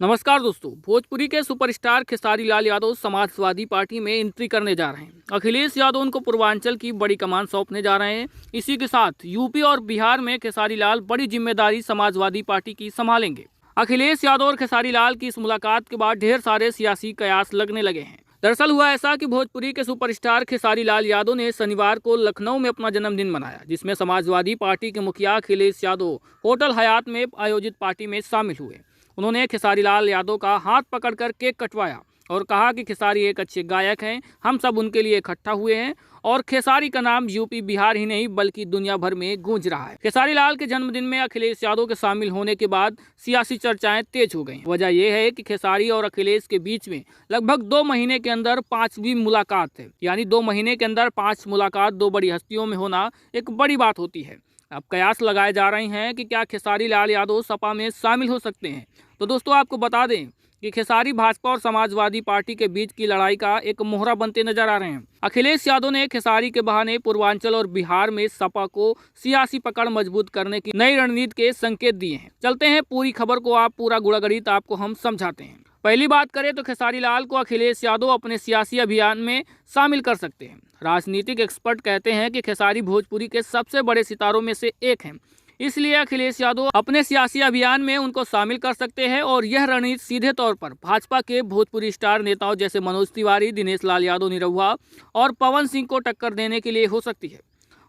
नमस्कार दोस्तों। भोजपुरी के सुपरस्टार खेसारी लाल यादव समाजवादी पार्टी में एंट्री करने जा रहे हैं। अखिलेश यादव उनको पूर्वांचल की बड़ी कमान सौंपने जा रहे हैं। इसी के साथ यूपी और बिहार में खेसारी लाल बड़ी जिम्मेदारी समाजवादी पार्टी की संभालेंगे। अखिलेश यादव और खेसारी लाल की इस मुलाकात के बाद ढेर सारे सियासी कयास लगने लगे हैं। दरअसल हुआ ऐसा कि भोजपुरी के सुपरस्टार खेसारी लाल यादव ने शनिवार को लखनऊ में अपना जन्मदिन मनाया, जिसमें समाजवादी पार्टी के मुखिया अखिलेश यादव होटल हयात में आयोजित पार्टी में शामिल हुए। उन्होंने खेसारी लाल यादव का हाथ पकड़कर केक कटवाया और कहा कि खेसारी एक अच्छे गायक हैं, हम सब उनके लिए इकट्ठा हुए हैं और खेसारी का नाम यूपी बिहार ही नहीं बल्कि दुनिया भर में गूंज रहा है। खेसारी लाल के जन्मदिन में अखिलेश यादव के शामिल होने के बाद सियासी चर्चाएं तेज हो गई। वजह यह है कि खेसारी और अखिलेश के बीच में लगभग 2 महीने के अंदर 5वीं मुलाकात है। यानी 2 महीने के अंदर 5 मुलाकात 2 बड़ी हस्तियों में होना एक बड़ी बात होती है। अब कयास लगाए जा रहे हैं कि क्या खेसारी लाल यादव सपा में शामिल हो सकते हैं। तो दोस्तों आपको बता दें कि खेसारी भाजपा और समाजवादी पार्टी के बीच की लड़ाई का एक मोहरा बनते नजर आ रहे हैं। अखिलेश यादव ने खेसारी के बहाने पूर्वांचल और बिहार में सपा को सियासी पकड़ मजबूत करने की नई रणनीति के संकेत दिए हैं। चलते हैं पूरी खबर को, आप पूरा गुड़गड़ित आपको हम समझाते हैं। पहली बात करें तो खेसारी लाल को अखिलेश यादव अपने सियासी अभियान में शामिल कर सकते हैं। राजनीतिक एक्सपर्ट कहते हैं कि खेसारी भोजपुरी के सबसे बड़े सितारों में से एक हैं, इसलिए अखिलेश यादव अपने सियासी अभियान में उनको शामिल कर सकते हैं और यह रणनीति सीधे तौर पर भाजपा के भोजपुरी स्टार नेताओं जैसे मनोज तिवारी, दिनेश लाल यादव निरहुआ और पवन सिंह को टक्कर देने के लिए हो सकती है।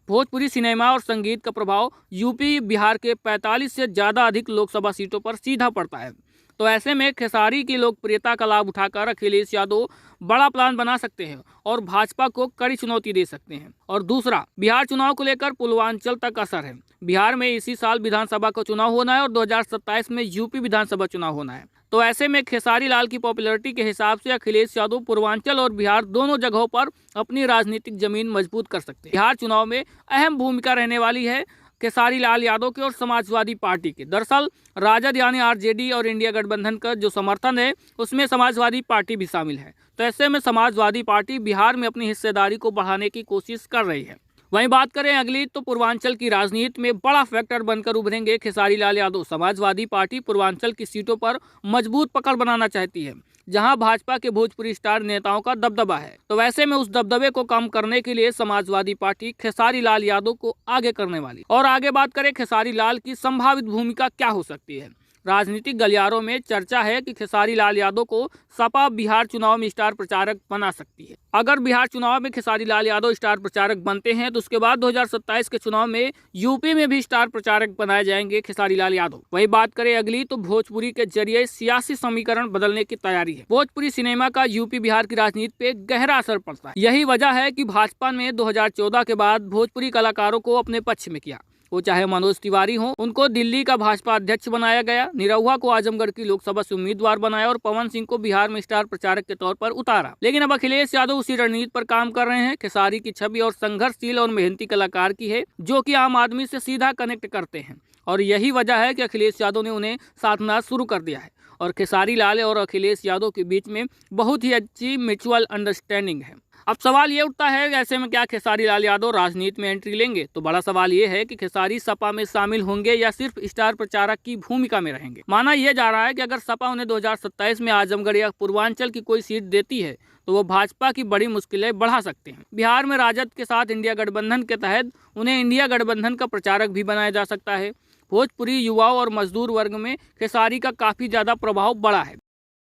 भोजपुरी सिनेमा और संगीत का प्रभाव यूपी बिहार के 45 से ज़्यादा अधिक लोकसभा सीटों पर सीधा पड़ता है। तो ऐसे में खेसारी की लोकप्रियता का लाभ उठाकर अखिलेश यादव बड़ा प्लान बना सकते हैं और भाजपा को कड़ी चुनौती दे सकते हैं। और दूसरा, बिहार चुनाव को लेकर पूर्वांचल तक असर है। बिहार में इसी साल विधानसभा का चुनाव होना है और 2027 में यूपी विधानसभा चुनाव होना है। तो ऐसे में खेसारी लाल की पॉपुलैरिटी के हिसाब से अखिलेश यादव पूर्वांचल और बिहार दोनों जगहों पर अपनी राजनीतिक जमीन मजबूत कर सकते हैं। बिहार चुनाव में अहम भूमिका रहने वाली है खेसारी लाल यादव के और समाजवादी पार्टी के। दरअसल राजद यानी आरजेडी और इंडिया गठबंधन का जो समर्थन है उसमें समाजवादी पार्टी भी शामिल है। तो ऐसे में समाजवादी पार्टी बिहार में अपनी हिस्सेदारी को बढ़ाने की कोशिश कर रही है। वहीं बात करें अगली, तो पूर्वांचल की राजनीति में बड़ा फैक्टर बनकर उभरेंगे खेसारी लाल यादव। समाजवादी पार्टी पूर्वांचल की सीटों पर मजबूत पकड़ बनाना चाहती है, जहां भाजपा के भोजपुरी स्टार नेताओं का दबदबा है। तो वैसे में उस दबदबे को कम करने के लिए समाजवादी पार्टी खेसारी लाल यादव को आगे करने वाली। और आगे बात करें खेसारी लाल की संभावित भूमिका क्या हो सकती है। राजनीतिक गलियारों में चर्चा है कि खेसारी लाल यादव को सपा बिहार चुनाव में स्टार प्रचारक बना सकती है। अगर बिहार चुनाव में खेसारी लाल यादव स्टार प्रचारक बनते हैं तो उसके बाद 2027 के चुनाव में यूपी में भी स्टार प्रचारक बनाए जाएंगे खेसारी लाल यादव। वही बात करें अगली, तो भोजपुरी के जरिए सियासी समीकरण बदलने की तैयारी है। भोजपुरी सिनेमा का यूपी बिहार की राजनीति पे गहरा असर पड़ता है। यही वजह है कि भाजपा ने 2014 के बाद भोजपुरी कलाकारों को अपने पक्ष में किया। वो चाहे मनोज तिवारी हो, उनको दिल्ली का भाजपा अध्यक्ष बनाया गया, निरहुआ को आजमगढ़ की लोकसभा से उम्मीदवार बनाया और पवन सिंह को बिहार में स्टार प्रचारक के तौर पर उतारा। लेकिन अब अखिलेश यादव उसी रणनीति पर काम कर रहे हैं। खेसारी की छवि और संघर्षशील और मेहनती कलाकार की है, जो कि आम आदमी से सीधा कनेक्ट करते हैं। और यही वजह है कि अखिलेश यादव ने उन्हें साधना शुरू कर दिया है और खेसारी लाल और अखिलेश यादव के बीच में बहुत ही अच्छी म्यूचुअल अंडरस्टैंडिंग है। अब सवाल ये उठता है, ऐसे में क्या खेसारी लाल यादव राजनीति में एंट्री लेंगे? तो बड़ा सवाल ये है कि खेसारी सपा में शामिल होंगे या सिर्फ स्टार प्रचारक की भूमिका में रहेंगे। माना यह जा रहा है कि अगर सपा उन्हें 2027 में आजमगढ़ या पूर्वांचल की कोई सीट देती है तो वो भाजपा की बड़ी मुश्किलें बढ़ा सकते हैं। बिहार में राजद के साथ इंडिया गठबंधन के तहत उन्हें इंडिया गठबंधन का प्रचारक भी बनाया जा सकता है। भोजपुरी युवाओं और मजदूर वर्ग में खेसारी का काफी ज्यादा प्रभाव बड़ा है।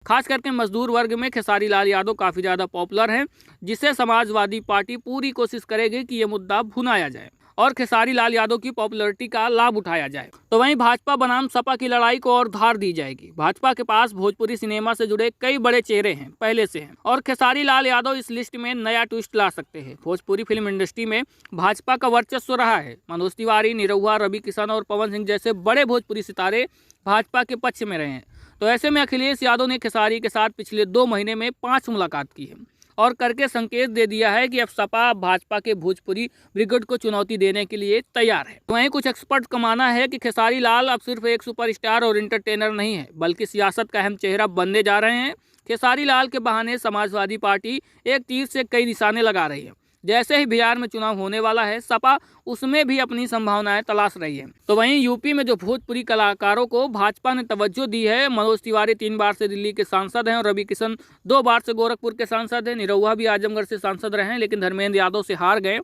खास करके मजदूर वर्ग में खेसारी लाल यादव काफी ज्यादा पॉपुलर हैं, जिससे समाजवादी पार्टी पूरी कोशिश करेगी कि ये मुद्दा भुनाया जाए और खेसारी लाल यादव की पॉपुलैरिटी का लाभ उठाया जाए। तो वहीं भाजपा बनाम सपा की लड़ाई को और धार दी जाएगी। भाजपा के पास भोजपुरी सिनेमा से जुड़े कई बड़े चेहरे हैं, पहले से हैं, और खेसारी लाल यादव इस लिस्ट में नया ट्विस्ट ला सकते हैं। भोजपुरी फिल्म इंडस्ट्री में भाजपा का वर्चस्व रहा है। मनोज तिवारी, निरहुआ, रवि किशन और पवन सिंह जैसे बड़े भोजपुरी सितारे भाजपा के पक्ष में रहे हैं। तो ऐसे में अखिलेश यादव ने खेसारी के साथ पिछले 2 महीने में 5 मुलाकात की है और करके संकेत दे दिया है कि अब सपा भाजपा के भोजपुरी ब्रिगेड को चुनौती देने के लिए तैयार है। वहीं कुछ एक्सपर्ट का मानना है कि खेसारी लाल अब सिर्फ एक सुपरस्टार और एंटरटेनर नहीं है, बल्कि सियासत का अहम चेहरा बनने जा रहे हैं। खेसारी लाल के बहाने समाजवादी पार्टी एक तीर से कई निशाने लगा रही है। जैसे ही बिहार में चुनाव होने वाला है, सपा उसमें भी अपनी संभावनाएं तलाश रही है। तो वहीं यूपी में जो भोजपुरी कलाकारों को भाजपा ने तवज्जो दी है, मनोज तिवारी 3 बार से दिल्ली के सांसद हैं और रवि किशन 2 बार से गोरखपुर के सांसद हैं। निरहुआ भी आजमगढ़ से सांसद रहे हैं लेकिन धर्मेंद्र यादव से हार गए।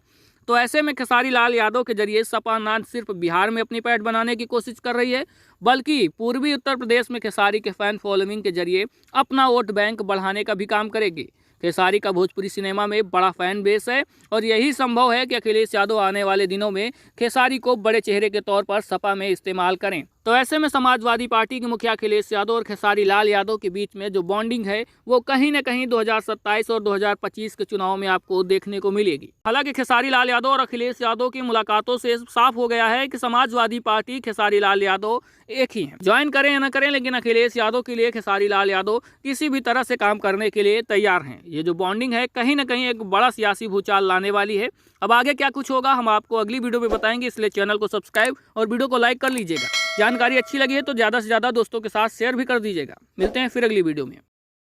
तो ऐसे में खेसारी लाल यादव के जरिए सपा न सिर्फ बिहार में अपनी पैठ बनाने की कोशिश कर रही है, बल्कि पूर्वी उत्तर प्रदेश में खेसारी के फैन फॉलोइंग के जरिए अपना वोट बैंक बढ़ाने का भी काम करेगी। खेसारी का भोजपुरी सिनेमा में बड़ा फैन बेस है और यही संभव है कि अखिलेश यादव आने वाले दिनों में खेसारी को बड़े चेहरे के तौर पर सपा में इस्तेमाल करें। तो ऐसे में समाजवादी पार्टी के मुखिया अखिलेश यादव और खेसारी लाल यादव के बीच में जो बॉन्डिंग है वो कहीं न कहीं 2027 और 2025 के चुनाव में आपको देखने को मिलेगी। हालांकि खेसारी लाल यादव और अखिलेश यादव की मुलाकातों से साफ हो गया है कि समाजवादी पार्टी खेसारी लाल यादव एक ही है। ज्वाइन करें या न करें, लेकिन अखिलेश यादव के लिए खेसारी लाल यादव किसी भी तरह से काम करने के लिए तैयार हैं। ये जो बॉन्डिंग है कहीं न कहीं एक बड़ा सियासी भूचाल लाने वाली है। अब आगे क्या कुछ होगा हम आपको अगली वीडियो में बताएंगे, इसलिए चैनल को सब्सक्राइब और वीडियो को लाइक कर लीजिएगा। जानकारी अच्छी लगी है तो ज़्यादा से ज़्यादा दोस्तों के साथ शेयर भी कर दीजिएगा। मिलते हैं फिर अगली वीडियो में।